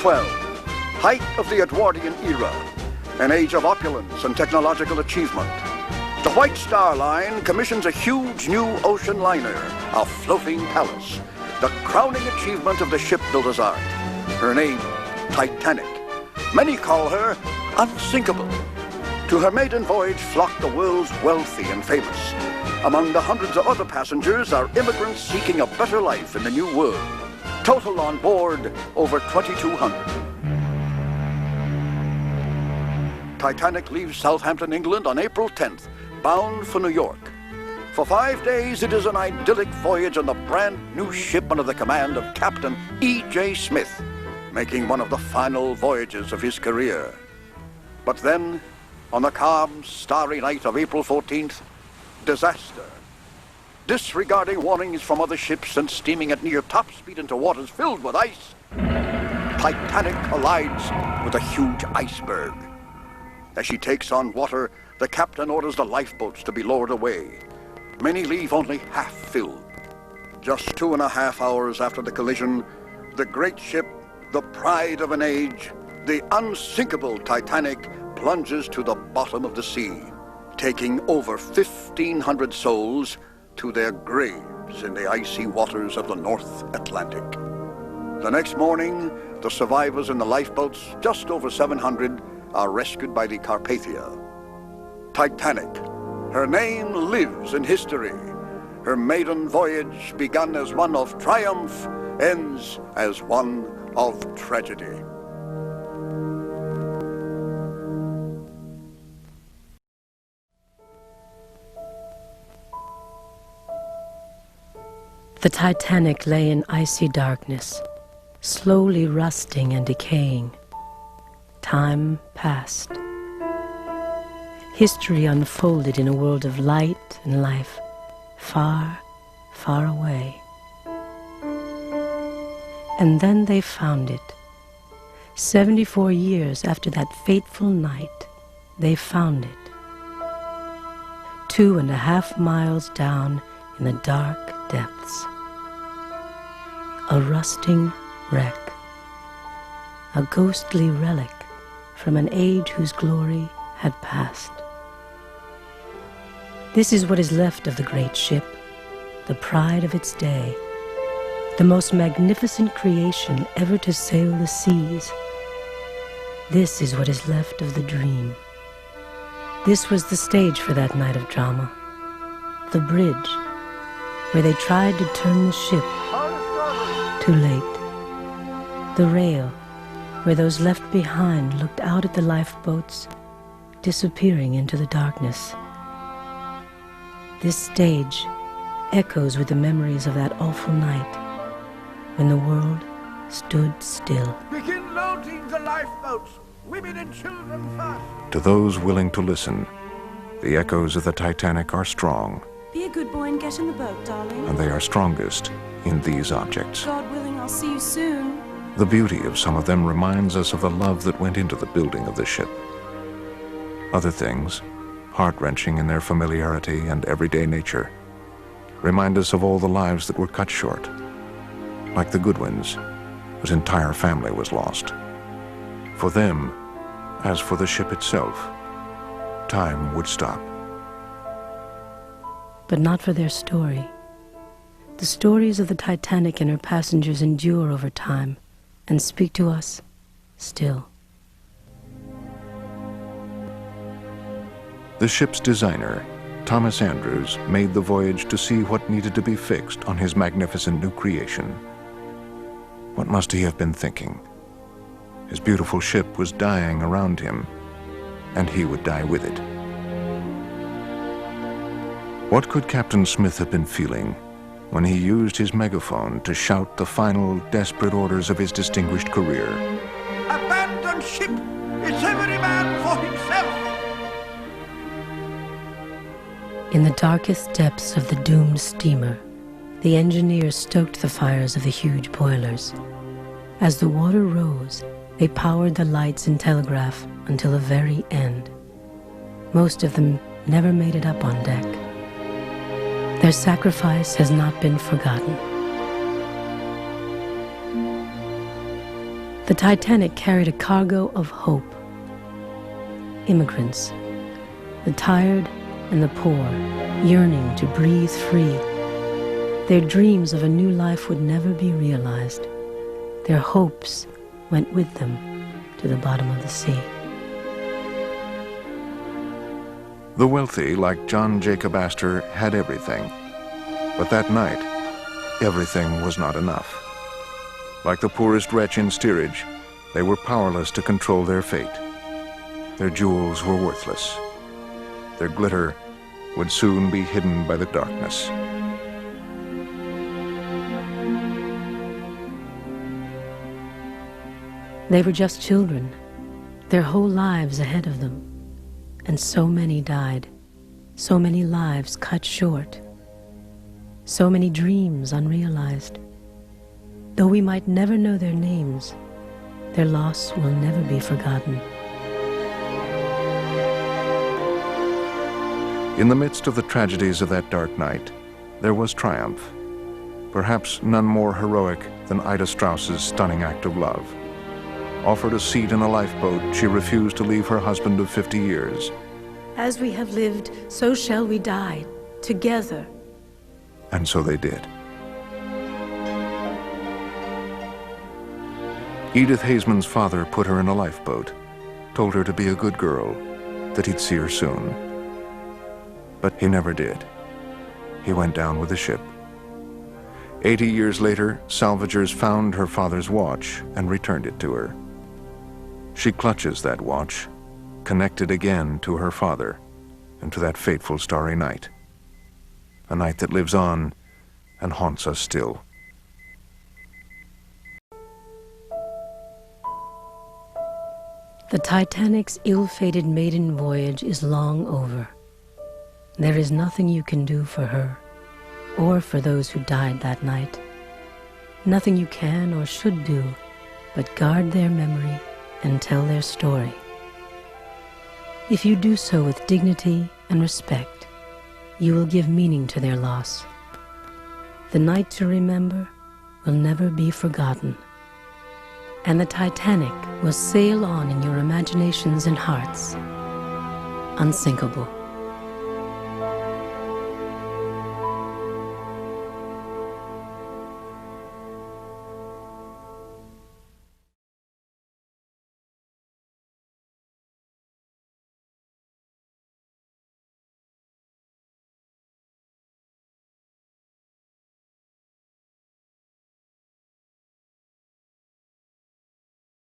1812, height of the Edwardian era, an age of opulence and technological achievement. The White Star Line commissions a huge new ocean liner, a floating palace, the crowning achievement of the shipbuilder's art. Her name, Titanic. Many call her Unsinkable. To her maiden voyage flocked the world's wealthy and famous. Among the hundreds of other passengers are immigrants seeking a better life in the new world. Total on board, over 2,200. Titanic leaves Southampton, England on April 10th, bound for New York. For 5 days, it is an idyllic voyage on the brand new ship under the command of Captain E.J. Smith, making one of the final voyages of his career. But then, on the calm, starry night of April 14th, disaster. Disregarding warnings from other ships and steaming at near top speed into waters filled with ice, Titanic collides with a huge iceberg. As she takes on water, the captain orders the lifeboats to be lowered away. Many leave only half filled. Just 2.5 hours after the collision, the great ship, the pride of an age, the unsinkable Titanic, plunges to the bottom of the sea, taking over 1,500 souls to their graves in the icy waters of the North Atlantic. The next morning, the survivors in the lifeboats, just over 700, are rescued by the Carpathia. Titanic, her name lives in history. Her maiden voyage, begun as one of triumph, ends as one of tragedy. The Titanic lay in icy darkness, slowly rusting and decaying. Time passed. History unfolded in a world of light and life, far, far away. And then they found it. 74 years after that fateful night, they found it. 2.5 miles down in the dark depths. A rusting wreck, a ghostly relic from an age whose glory had passed. This is what is left of the great ship, the pride of its day, the most magnificent creation ever to sail the seas. This is what is left of the dream. This was the stage for that night of drama, the bridge, where they tried to turn the ship. Too late. The rail, where those left behind looked out at the lifeboats, disappearing into the darkness. This stage echoes with the memories of that awful night, when the world stood still. Begin loading the lifeboats, women and children first. To those willing to listen, the echoes of the Titanic are strong. Be a good boy and get in the boat, darling. And they are strongest in these objects. God willing, I'll see you soon. The beauty of some of them reminds us of the love that went into the building of the ship. Other things, heart-wrenching in their familiarity and everyday nature, remind us of all the lives that were cut short, like the Goodwins, whose entire family was lost. For them, as for the ship itself, time would stop. But not for their story. The stories of the Titanic and her passengers endure over time and speak to us still. The ship's designer, Thomas Andrews, made the voyage to see what needed to be fixed on his magnificent new creation. What must he have been thinking? His beautiful ship was dying around him, and he would die with it. What could Captain Smith have been feeling when he used his megaphone to shout the final desperate orders of his distinguished career? Abandon ship! It's every man for himself! In the darkest depths of the doomed steamer, the engineers stoked the fires of the huge boilers. As the water rose, they powered the lights and telegraph until the very end. Most of them never made it up on deck. Their sacrifice has not been forgotten. The Titanic carried a cargo of hope. Immigrants, the tired and the poor, yearning to breathe free. Their dreams of a new life would never be realized. Their hopes went with them to the bottom of the sea. The wealthy, like John Jacob Astor, had everything. But that night, everything was not enough. Like the poorest wretch in steerage, they were powerless to control their fate. Their jewels were worthless. Their glitter would soon be hidden by the darkness. They were just children, their whole lives ahead of them. And so many died, so many lives cut short, so many dreams unrealized. Though we might never know their names, their loss will never be forgotten. In the midst of the tragedies of that dark night, there was triumph. Perhaps none more heroic than Ida Strauss's stunning act of love. Offered a seat in a lifeboat, she refused to leave her husband of 50 years. As we have lived, so shall we die, together. And so they did. Edith Haseman's father put her in a lifeboat, told her to be a good girl, that he'd see her soon. But he never did. He went down with the ship. 80 years later, salvagers found her father's watch and returned it to her. She clutches that watch, connected again to her father and to that fateful starry night. A night that lives on and haunts us still. The Titanic's ill-fated maiden voyage is long over. There is nothing you can do for her, or for those who died that night. Nothing you can or should do, but guard their memory and tell their story. If you do so with dignity and respect, you will give meaning to their loss. The night to remember will never be forgotten, and the Titanic will sail on in your imaginations and hearts, unsinkable.